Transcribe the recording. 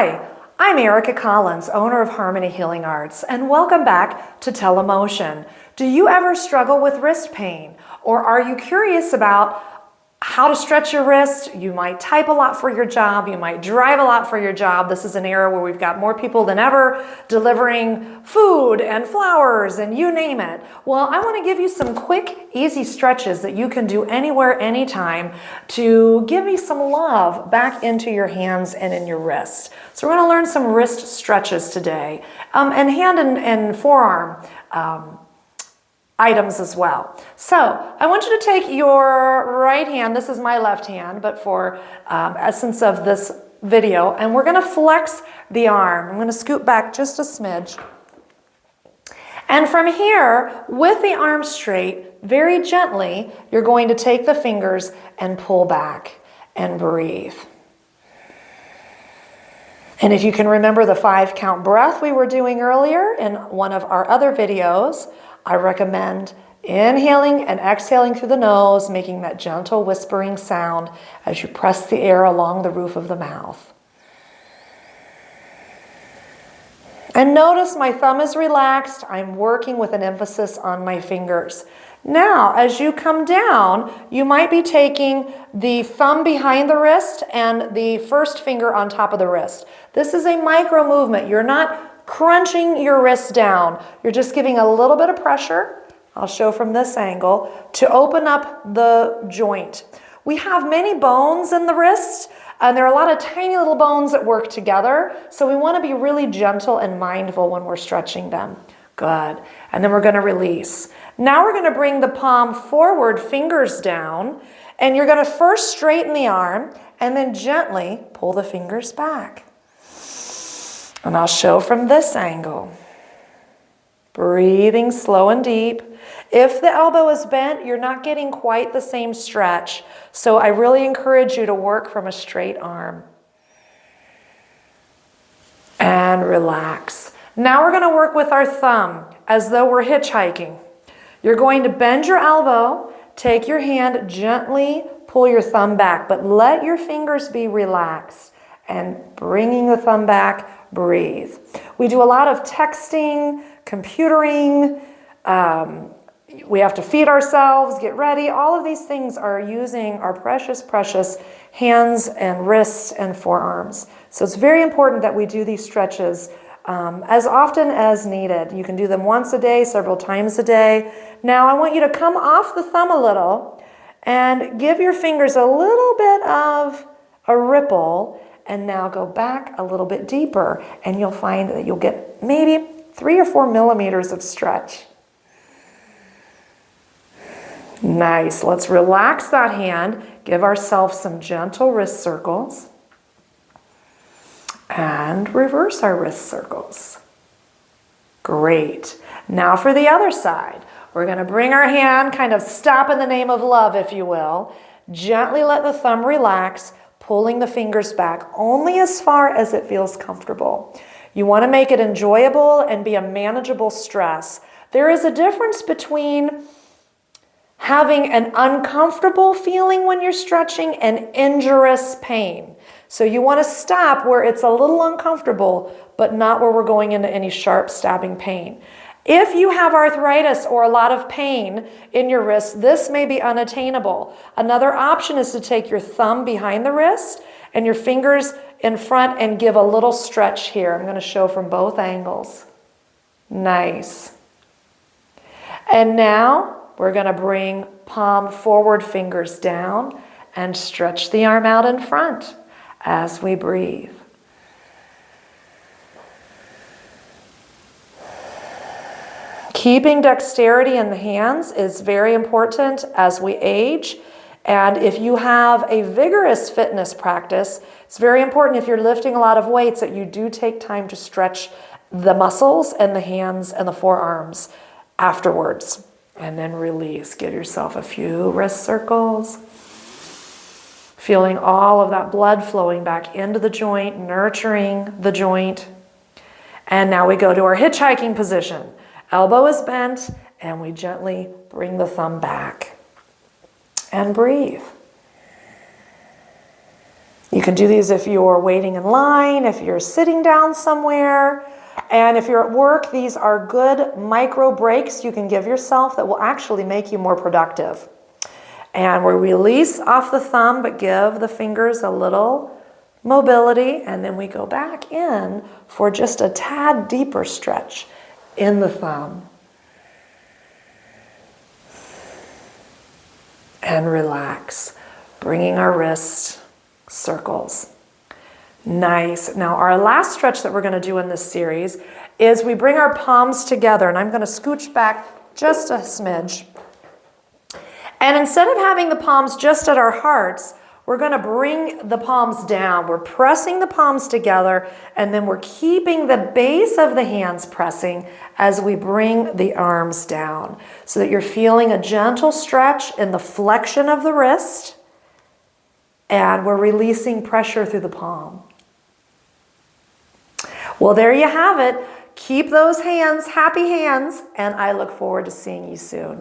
Hi, I'm Erica Collins, owner of Harmony Healing Arts, and welcome back to Telemotion. Do you ever struggle with wrist pain? Or are you curious about how to stretch your wrist? You might type a lot for your job, you might drive a lot for your job. This is an era where we've got more people than ever delivering food and flowers and you name it. Well, I want to give you some quick, easy stretches that you can do anywhere, anytime to give you some love back into your hands and in your wrist. So we're going to learn some wrist stretches today, and hand and forearm items as well. So I want you to take your right hand, this is my left hand, but for essence of this video, and we're gonna flex the arm. I'm gonna scoot back just a smidge. And from here, with the arm straight, very gently, you're going to take the fingers and pull back and breathe. And if you can remember the 5-count breath we were doing earlier in one of our other videos, I recommend inhaling and exhaling through the nose, making that gentle whispering sound as you press the air along the roof of the mouth. And notice my thumb is relaxed. I'm working with an emphasis on my fingers. Now, as you come down, you might be taking the thumb behind the wrist and the first finger on top of the wrist. This is a micro movement. You're not crunching your wrist down. You're just giving a little bit of pressure, I'll show from this angle, to open up the joint. We have many bones in the wrist, and there are a lot of tiny little bones that work together, so we want to be really gentle and mindful when we're stretching them. Good. And then we're going to release. Now we're going to bring the palm forward, fingers down, and you're going to first straighten the arm, and then gently pull the fingers back. And I'll show from this angle. Breathing slow and deep. If the elbow is bent, you're not getting quite the same stretch. So I really encourage you to work from a straight arm. And relax. Now we're going to work with our thumb as though we're hitchhiking. You're going to bend your elbow, take your hand, gently pull your thumb back, but let your fingers be relaxed. And bringing the thumb back, breathe. We do a lot of texting, computering, we have to feed ourselves, get ready. All of these things are using our precious, precious hands and wrists and forearms. So it's very important that we do these stretches as often as needed. You can do them once a day, several times a day. Now I want you to come off the thumb a little and give your fingers a little bit of a ripple. And now go back a little bit deeper, and you'll find that you'll get maybe 3 or 4 millimeters of stretch. Nice. Let's relax that hand. Give ourselves some gentle wrist circles. And reverse our wrist circles. Great. Now for the other side. We're going to bring our hand, kind of stop in the name of love, if you will. Gently let the thumb relax, pulling the fingers back only as far as it feels comfortable. You want to make it enjoyable and be a manageable stress. There is a difference between having an uncomfortable feeling when you're stretching and injurious pain. So you want to stop where it's a little uncomfortable, but not where we're going into any sharp stabbing pain. If you have arthritis or a lot of pain in your wrist, this may be unattainable. Another option is to take your thumb behind the wrist and your fingers in front and give a little stretch here. I'm going to show from both angles. Nice. And now we're going to bring palm forward, fingers down, and stretch the arm out in front as we breathe. Keeping dexterity in the hands is very important as we age. And if you have a vigorous fitness practice, it's very important if you're lifting a lot of weights that you do take time to stretch the muscles and the hands and the forearms afterwards. And then release. Give yourself a few wrist circles. Feeling all of that blood flowing back into the joint, nurturing the joint. And now we go to our hitchhiking position. Elbow is bent, and we gently bring the thumb back. And breathe. You can do these if you're waiting in line, if you're sitting down somewhere. And if you're at work, these are good micro breaks you can give yourself that will actually make you more productive. And we release off the thumb, but give the fingers a little mobility. And then we go back in for just a tad deeper stretch in the thumb. And relax, bringing our wrist circles. Nice. Now our last stretch that we're going to do in this series is we bring our palms together, and I'm going to scooch back just a smidge. And instead of having the palms just at our hearts, we're going to bring the palms down. We're pressing the palms together, and then we're keeping the base of the hands pressing as we bring the arms down, so that you're feeling a gentle stretch in the flexion of the wrist, and we're releasing pressure through the palm. Well, there you have it. Keep those hands, happy hands, and I look forward to seeing you soon.